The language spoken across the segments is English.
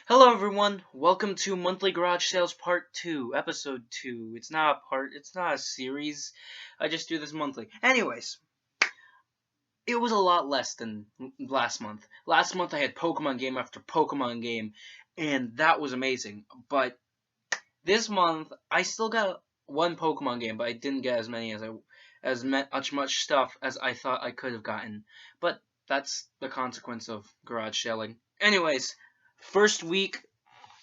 Hello everyone, welcome to Monthly Garage Sales Part 2, Episode 2. It's not a series, I just do this monthly. Anyways, it was a lot less than last month. Last month I had Pokemon game after Pokemon game, and that was amazing. But this month, I still got one Pokemon game, but I didn't get as many as much stuff as I thought I could have gotten. But that's the consequence of garage selling. Anyways, first week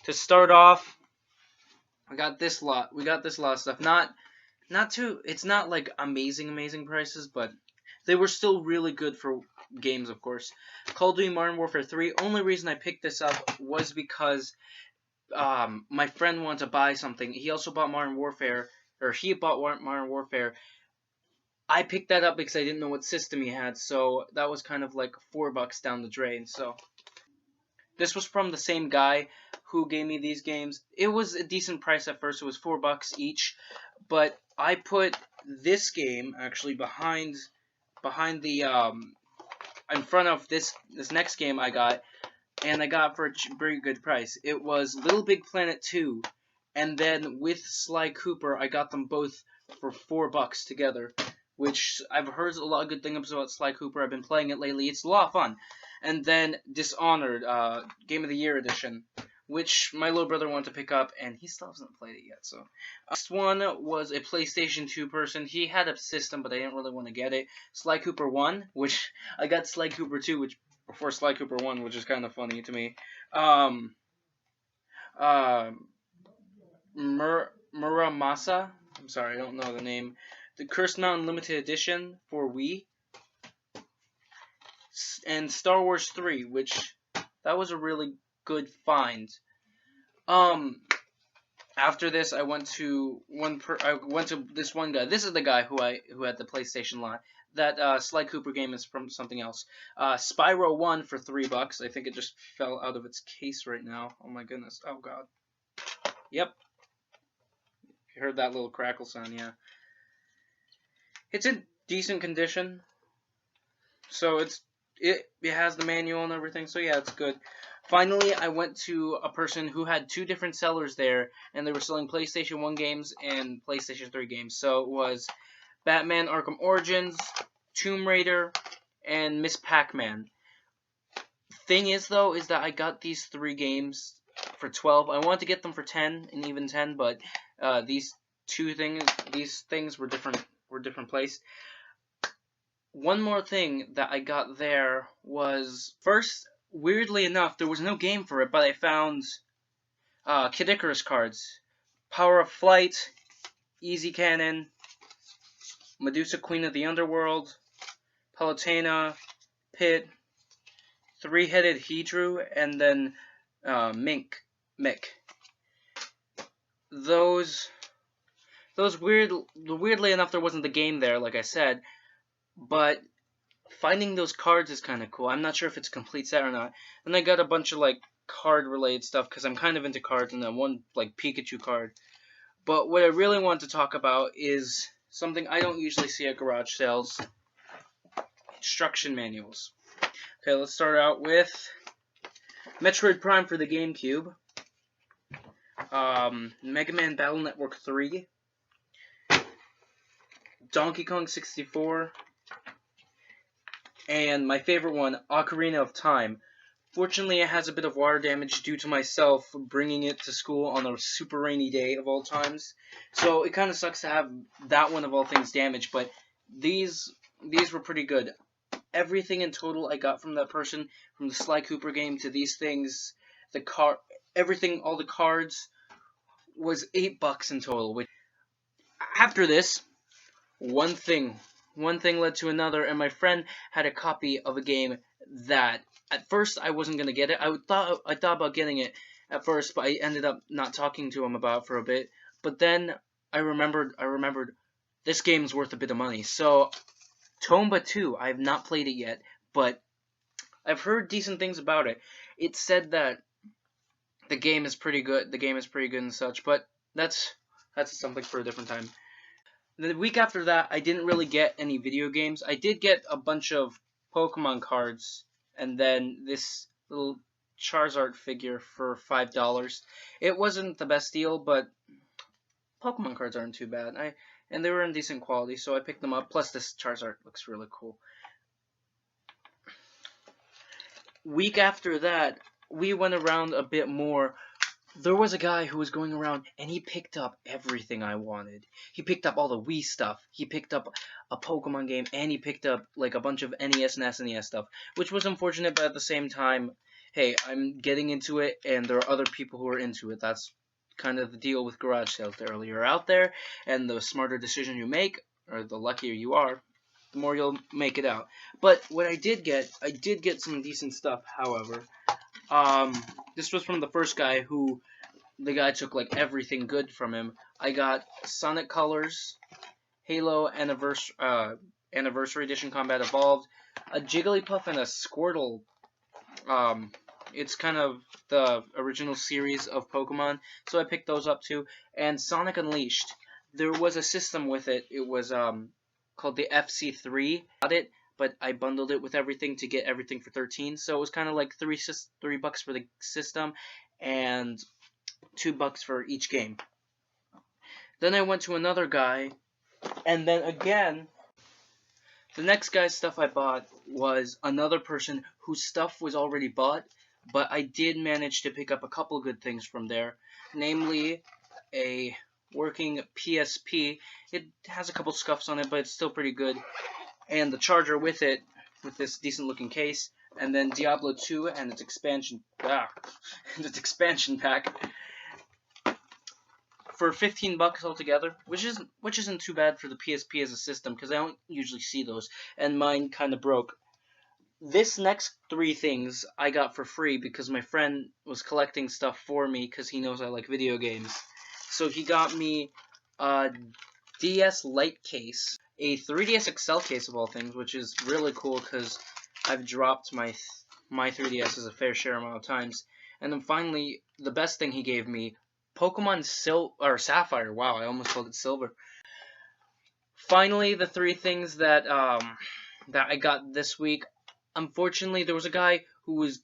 to start off, we got this lot. We got this lot of stuff. Not too. It's not like amazing prices, but they were still really good for games, of course. Call of Duty Modern Warfare 3. Only reason I picked this up was because my friend wanted to buy something. He also bought Modern Warfare, or he bought Modern Warfare. I picked that up because I didn't know what system he had, so that was kind of like $4 down the drain. So this was from the same guy who gave me these games. It was a decent price at first. It was $4 each, but I put this game actually behind the in front of this next game I got, and I got it for a very good price. It was Little Big Planet 2, and then with Sly Cooper, I got them both for $4 together, which I've heard a lot of good things about Sly Cooper. I've been playing it lately. It's a lot of fun. And then Dishonored, Game of the Year edition, which my little brother wanted to pick up, and he still hasn't played it yet. So, next one was a PlayStation 2 person. He had a system, but I didn't really want to get it. Sly Cooper 1, which I got Sly Cooper 2, which before Sly Cooper 1, which is kind of funny to me. Muramasa. I'm sorry, I don't know the name. The Cursed Mountain Limited Edition for Wii. And Star Wars 3, which that was a really good find. After this, I went to this one guy. This is the guy who had the PlayStation line. That Sly Cooper game is from something else. Spyro 1 for $3. I think it just fell out of its case right now. Oh my goodness. Oh god. Yep. You heard that little crackle sound, yeah. It's in decent condition. So it has the manual and everything, so yeah, it's good. Finally, I went to a person who had two different sellers there, and they were selling PlayStation 1 games and PlayStation 3 games. So it was Batman Arkham Origins, Tomb Raider, and Miss Pac-Man. Thing is, though, is that I got these three games for $12. I wanted to get them for $10 and even $10, but these things were different placed. One more thing that I got there was, first, weirdly enough, there was no game for it, but I found Kid Icarus cards. Power of Flight, Easy Cannon, Medusa Queen of the Underworld, Palutena, Pit, Three-Headed Hedru, and then Mick. Weirdly enough, there wasn't the game there, like I said, but finding those cards is kind of cool. I'm not sure if it's a complete set or not. And I got a bunch of like card-related stuff because I'm kind of into cards, and then one like Pikachu card. But what I really want to talk about is something I don't usually see at garage sales: instruction manuals. Okay, let's start out with Metroid Prime for the GameCube, Mega Man Battle Network 3, Donkey Kong 64, and my favorite one, Ocarina of Time. Fortunately, it has a bit of water damage due to myself bringing it to school on a super rainy day of all times. So it kind of sucks to have that one of all things damaged, but these were pretty good. Everything in total I got from that person, from the Sly Cooper game to these things, everything, all the cards, was $8 in total. Which, after this, one thing led to another, and my friend had a copy of a game that at first I wasn't gonna get it. I thought about getting it at first, but I ended up not talking to him about it for a bit. But then I remembered this game's worth a bit of money. So Tomba 2, I have not played it yet, but I've heard decent things about it. It said that the game is pretty good. The game is pretty good and such, but that's something for a different time. The week after that, I didn't really get any video games. I did get a bunch of Pokemon cards, and then this little Charizard figure for $5. It wasn't the best deal, but Pokemon cards aren't too bad. And they were in decent quality, so I picked them up. Plus, this Charizard looks really cool. Week after that, we went around a bit more. There was a guy who was going around, and he picked up everything I wanted. He picked up all the Wii stuff. He picked up a Pokemon game, and he picked up like a bunch of NES and SNES stuff, which was unfortunate, but at the same time, hey, I'm getting into it, and there are other people who are into it. That's kind of the deal with garage sales. The earlier you're out there, and the smarter decision you make, or the luckier you are, the more you'll make it out. But what I did get some decent stuff, however. This was from the first guy who, the guy took like everything good from him. I got Sonic Colors, Halo Anniversary Edition Combat Evolved, a Jigglypuff, and a Squirtle. It's kind of the original series of Pokemon, so I picked those up too. And Sonic Unleashed. There was a system with it. It was called the FC3. I got it, but I bundled it with everything to get everything for $13. So it was kind of like $3 for the system, and $2 for each game. Then I went to another guy, and then again, the next guy's stuff I bought was another person whose stuff was already bought, but I did manage to pick up a couple good things from there, namely a working PSP. It has a couple scuffs on it, but it's still pretty good, and the charger with it, with this decent looking case, and then Diablo 2 and its expansion pack for $15 altogether, which isn't too bad for the PSP as a system, because I don't usually see those, and mine kind of broke. This next three things I got for free because my friend was collecting stuff for me because he knows I like video games. So he got me a DS Lite case, a 3DS XL case of all things, which is really cool because I've dropped my 3DSs a fair share amount of times. And then finally, the best thing he gave me, Pokemon Sapphire. Wow, I almost called it Silver. Finally, the three things that I got this week. Unfortunately, there was a guy who was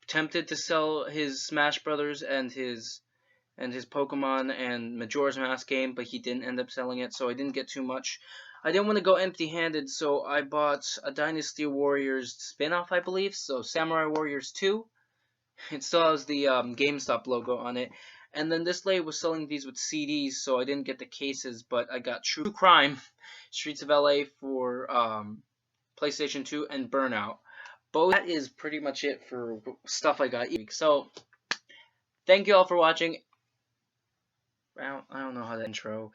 tempted to sell his Smash Brothers and his Pokemon and Majora's Mask game, but he didn't end up selling it, so I didn't get too much. I didn't want to go empty-handed, so I bought a Dynasty Warriors spin-off, I believe, so Samurai Warriors 2. It still has the GameStop logo on it. And then this lady was selling these with CDs, so I didn't get the cases, but I got True Crime, Streets of LA for PlayStation 2, and Burnout. That is pretty much it for stuff I got each week. So, thank you all for watching. I don't know how to intro.